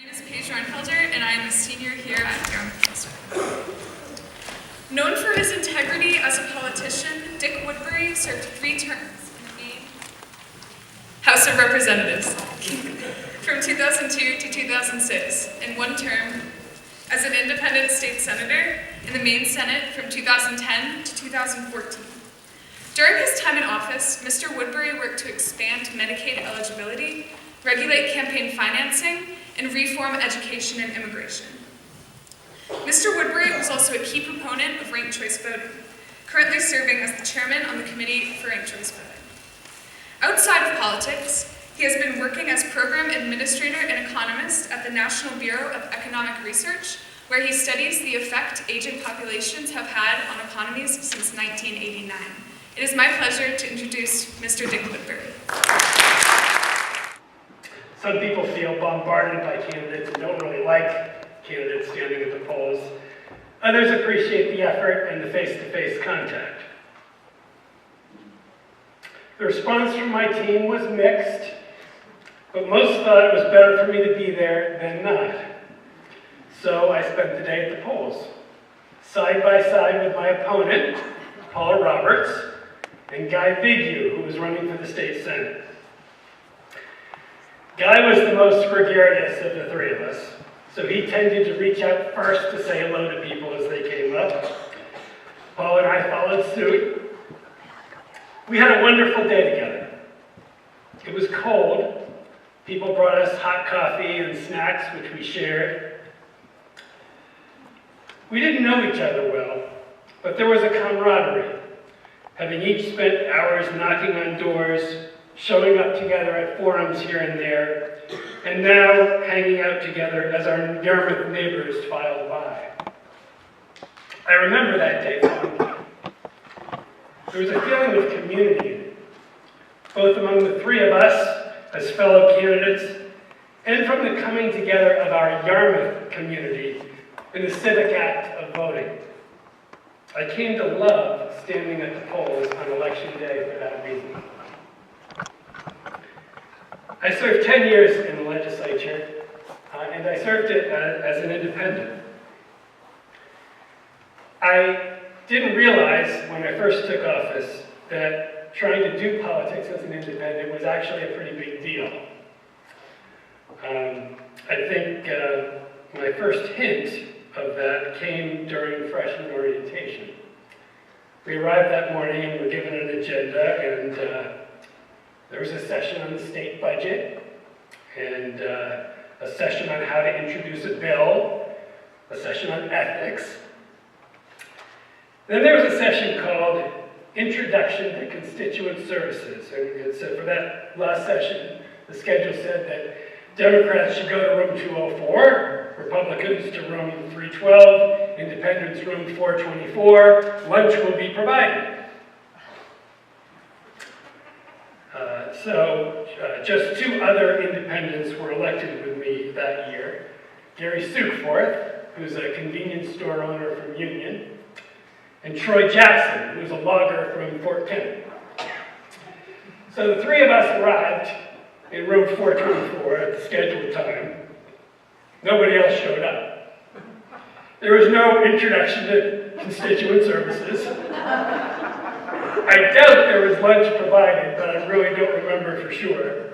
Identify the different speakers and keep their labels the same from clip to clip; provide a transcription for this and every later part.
Speaker 1: And I am a senior here at Dartmouth. Known for his integrity as a politician, Dick Woodbury served 3 terms in the House of Representatives from 2002 to 2006, and 1 term as an independent state senator in the Maine Senate from 2010 to 2014. During his time in office, Mr. Woodbury worked to expand Medicaid eligibility, regulate campaign financing, and reform education and immigration. Mr. Woodbury was also a key proponent of ranked choice voting, currently serving as the chairman on the Committee for Ranked Choice Voting. Outside of politics, he has been working as program administrator and economist at the National Bureau of Economic Research, where he studies the effect aging populations have had on economies since 1989. It is my pleasure to introduce Mr. Dick Woodbury.
Speaker 2: Some people feel bombarded by candidates and don't really like candidates standing at the polls. Others appreciate the effort and the face-to-face contact. The response from my team was mixed, but most thought it was better for me to be there than not. So I spent the day at the polls, side by side with my opponent, Paula Roberts, and Guy Bigu, who was running for the state senate. Guy was the most gregarious of the 3 of us, so he tended to reach out first to say hello to people as they came up. Paul and I followed suit. We had a wonderful day together. It was cold. People brought us hot coffee and snacks, which we shared. We didn't know each other well, but there was a camaraderie, having each spent hours knocking on doors, showing up together at forums here and there, and now hanging out together as our Dartmouth neighbors filed by. I remember that day fondly. There was a feeling of community, both among the 3 of us as fellow candidates, and from the coming together of our Yarmouth community in the civic act of voting. I came to love standing at the polls on election day for that reason. I served 10 years in the legislature, and I served it as an independent. I didn't realize when I first took office that trying to do politics as an independent was actually a pretty big deal. I think my first hint of that came during freshman orientation. We arrived that morning and were given an agenda, and there was a session on the state budget, and a session on how to introduce a bill, a session on ethics. Then there was a session called Introduction to Constituent Services, and so for that last session, the schedule said that Democrats should go to room 204, Republicans to room 312, Independents room 424, lunch will be provided. So just 2 other independents were elected with me that year. Gary Sukforth, who's a convenience store owner from Union, and Troy Jackson, who's a logger from Fort Kennett. So the 3 of us arrived in room 424 at the scheduled time. Nobody else showed up. There was no introduction to constituent services. I doubt there was lunch provided, but I really don't remember for sure.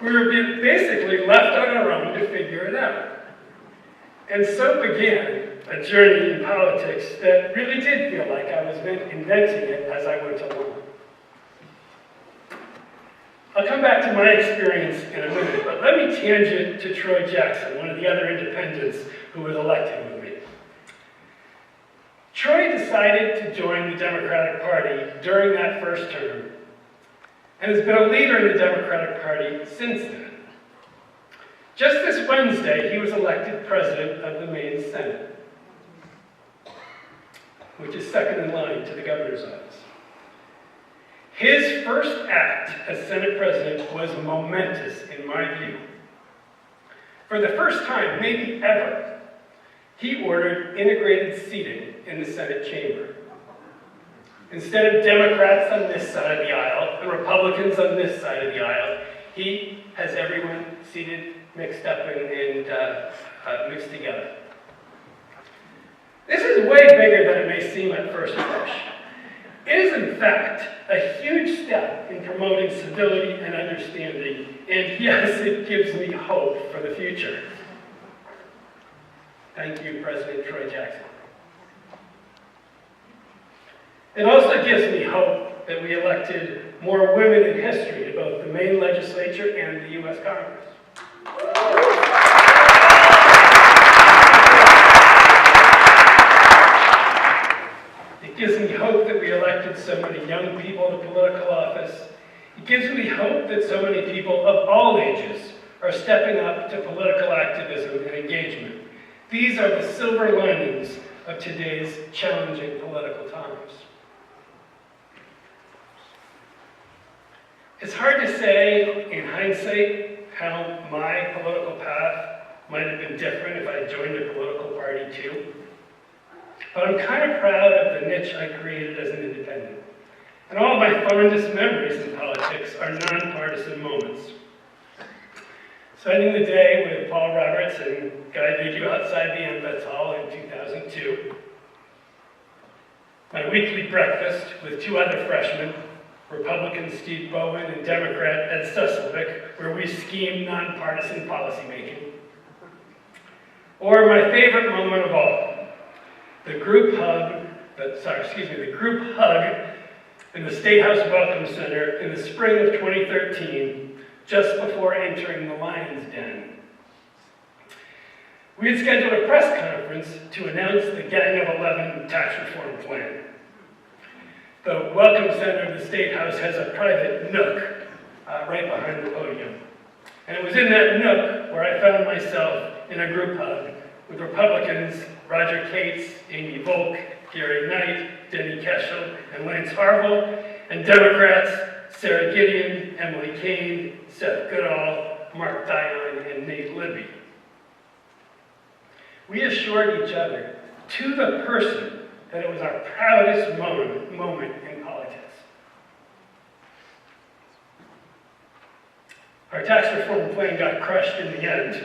Speaker 2: We were basically left on our own to figure it out. And so began a journey in politics that really did feel like I was inventing it as I went along. I'll come back to my experience in a minute, but let me tangent to Troy Jackson, one of the other independents who was elected with me. Troy decided to join the Democratic Party during that first term and has been a leader in the Democratic Party since then. Just this Wednesday, he was elected president of the Maine Senate, which is second in line to the governor's office. His first act as Senate president was momentous in my view. For the first time, maybe ever, he ordered integrated seating in the Senate chamber. Instead of Democrats on this side of the aisle and Republicans on this side of the aisle, he has everyone seated mixed up and mixed together. This is way bigger than it may seem at first blush. It is, in fact, a huge step in promoting civility and understanding, and yes, it gives me hope for the future. Thank you, President Troy Jackson. It also gives me hope that we elected more women in history to both the Maine legislature and the U.S. Congress. It gives me hope that we elected so many young people to political office. It gives me hope that so many people of all ages are stepping up to political activism and engagement. These are the silver linings of today's challenging political times. It's hard to say, in hindsight, how my political path might have been different if I joined a political party too. But I'm kind of proud of the niche I created as an independent. And all of my fondest memories in politics are nonpartisan moments. Spending the day with Paul Roberts and Guy Vigil outside the Ambets Hall in 2002. My weekly breakfast with two other freshmen, Republican Steve Bowen and Democrat Ed Susselvick, where we schemed nonpartisan policymaking. Or my favorite moment of all, the group hug in the State House Welcome Center in the spring of 2013, just before entering the Lion's Den. We had scheduled a press conference to announce the Gang of 11 tax reform plan. The Welcome Center of the State House has a private nook right behind the podium. And it was in that nook where I found myself in a group hug with Republicans Roger Cates, Amy Volk, Gary Knight, Denny Keschel, and Lance Harville, and Democrats Sarah Gideon, Emily Kane, Seth Goodall, Mark Dion, and Nate Libby. We assured each other, to the person, that it was our proudest moment in politics. Our tax reform plan got crushed in the end,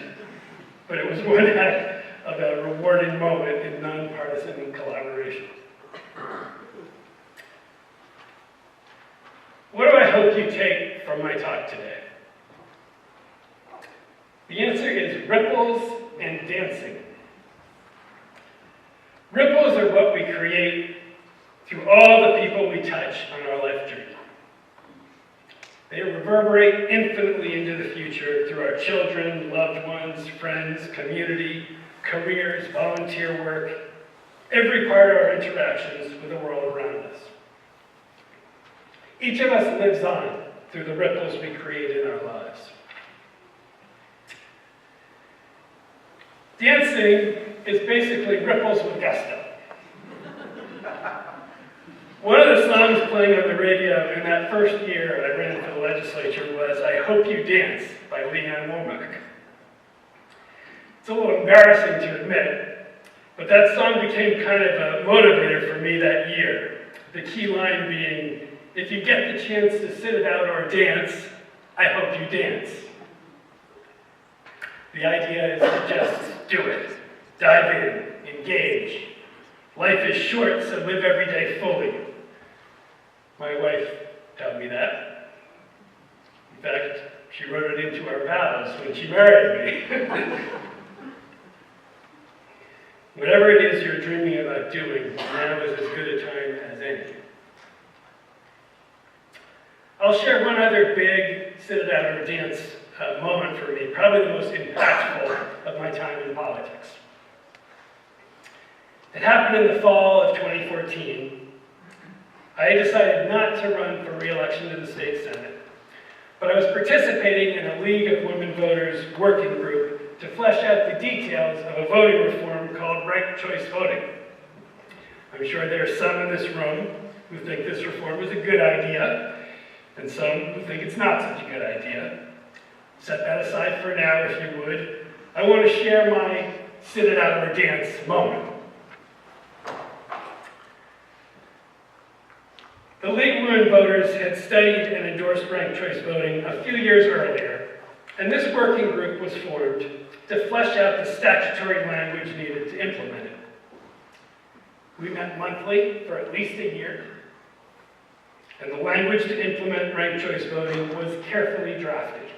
Speaker 2: but it was one heck of a rewarding moment in nonpartisan collaboration. What do I hope you take from my talk today? The answer is ripples and dancing. Ripples are what we create through all the people we touch on our life journey. They reverberate infinitely into the future through our children, loved ones, friends, community, careers, volunteer work, every part of our interactions with the world around us. Each of us lives on through the ripples we create in our lives. Dancing is basically ripples with gusto. One of the songs playing on the radio in that first year I ran for the legislature was "I Hope You Dance" by Leanne Womack. It's a little embarrassing to admit, but that song became kind of a motivator for me that year. The key line being, if you get the chance to sit it out or dance, I hope you dance. The idea is to just do it. Dive in, engage. Life is short, so live every day fully. My wife taught me that. In fact, she wrote it into our vows when she married me. Whatever it is you're dreaming about doing, now is as good a time as any. I'll share one other big sit-it-out or dance moment for me, probably the most impactful of my time in politics. It happened in the fall of 2014. I decided not to run for re-election to the state senate, but I was participating in a League of Women Voters working group to flesh out the details of a voting reform called ranked choice voting. I'm sure there are some in this room who think this reform is a good idea, and some who think it's not such a good idea. Set that aside for now, if you would. I want to share my sit-it-out or dance moment. The League of Women Voters had studied and endorsed ranked choice voting a few years earlier, And this working group was formed to flesh out the statutory language needed to implement it. We met monthly for at least a year, and the language to implement ranked choice voting was carefully drafted.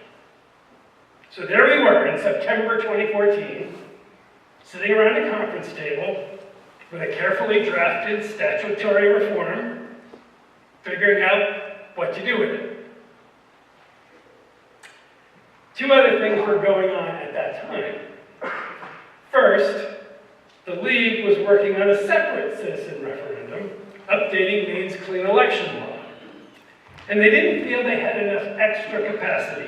Speaker 2: So there we were in September 2014, sitting around a conference table with a carefully drafted statutory reform, figuring out what to do with it. Two other things were going on at that time. First, the League was working on a separate citizen referendum, updating Maine's clean election law. And they didn't feel they had enough extra capacity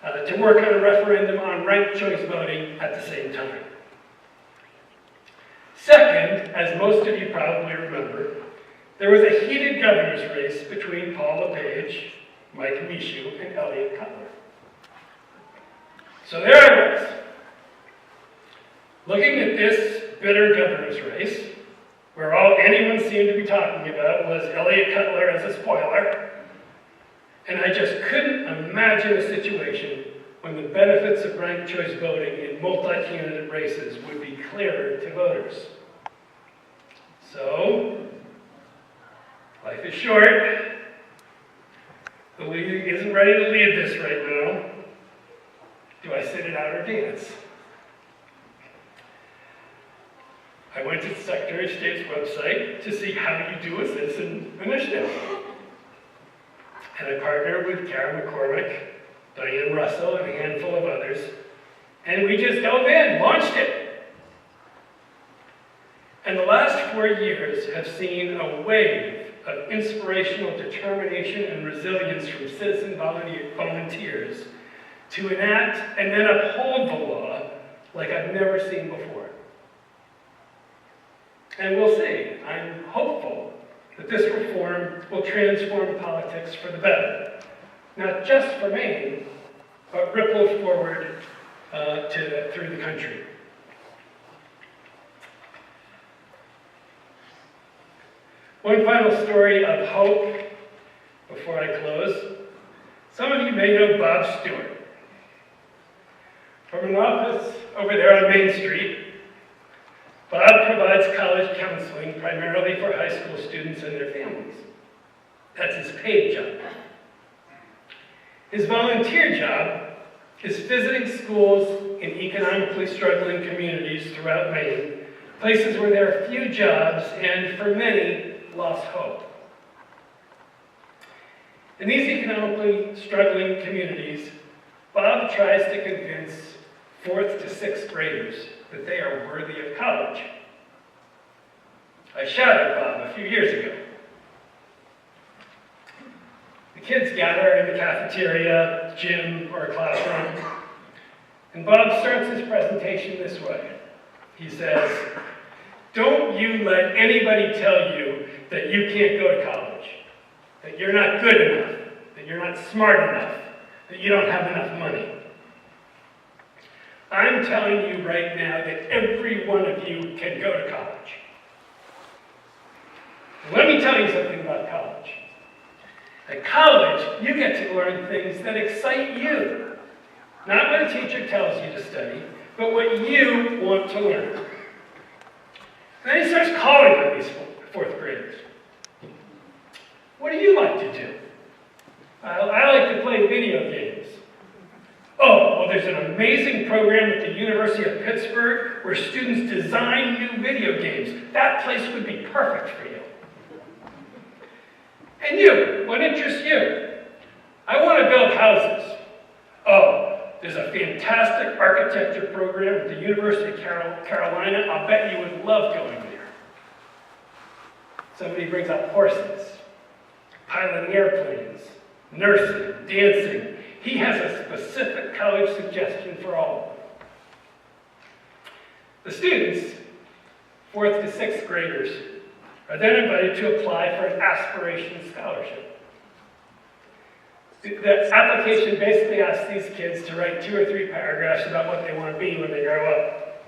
Speaker 2: to work on a referendum on ranked choice voting at the same time. Second, as most of you probably remember, there was a heated governor's race between Paul LePage, Mike Michaud, and Elliott Cutler. So there I was, looking at this bitter governor's race, where all anyone seemed to be talking about was Elliott Cutler as a spoiler, and I just couldn't imagine a situation when the benefits of ranked choice voting in multi-candidate races would be clearer to voters. So, life is short. The League isn't ready to lead this right now. Do I sit it out or dance? I went to the Secretary of State's website to see how you do a citizen initiative. And I partnered with Karen McCormick, Diane Russell, and a handful of others, and we just dove in, launched it. And the last 4 years have seen a wave of inspirational determination and resilience from citizen volunteers to enact and then uphold the law like I've never seen before. And we'll see. I'm hopeful that this reform will transform politics for the better, not just for Maine, but ripple forward through the country. One final story of hope before I close. Some of you may know Bob Stewart. From an office over there on Main Street, Bob provides college counseling primarily for high school students and their families. That's his paid job. His volunteer job is visiting schools in economically struggling communities throughout Maine, places where there are few jobs and, for many, lost hope. In these economically struggling communities, Bob tries to convince 4th to 6th graders that they are worthy of college. I shouted Bob a few years ago. The kids gather in the cafeteria, gym, or classroom, and Bob starts his presentation this way. He says, "Don't you let anybody tell you that you can't go to college, that you're not good enough, that you're not smart enough, that you don't have enough money. I'm telling you right now that every one of you can go to college. Let me tell you something about college. At college, you get to learn things that excite you. Not what a teacher tells you to study, but what you want to learn." And then he starts calling on these 4th graders. "What do you like to do?" I like to play video games." "Oh, well, there's an amazing program at the University of Pittsburgh where students design new video games. That place would be perfect for you." "And you, what interests you?" "I want to build houses." "Oh, there's a fantastic architecture program at the University of Carolina. I'll bet you would love going there." Somebody brings up horses, piloting airplanes, nursing, dancing. He has a specific college suggestion for all of them. The students, 4th to 6th graders, are then invited to apply for an aspiration scholarship. The application basically asks these kids to write 2 or 3 paragraphs about what they want to be when they grow up.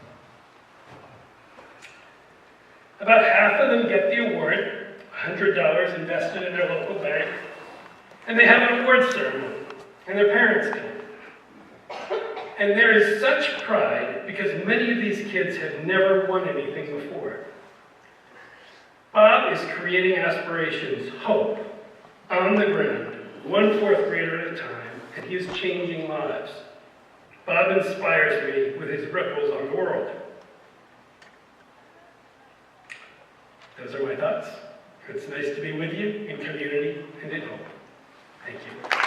Speaker 2: About half of them get the award, $100 invested in their local bank, and they have an award ceremony, and their parents come. And there is such pride because many of these kids have never won anything before. Bob is creating aspirations, hope, on the ground, one fourth grader at a time, and he is changing lives. Bob inspires me with his ripples on the world. Those are my thoughts. It's nice to be with you in community and in hope. Thank you.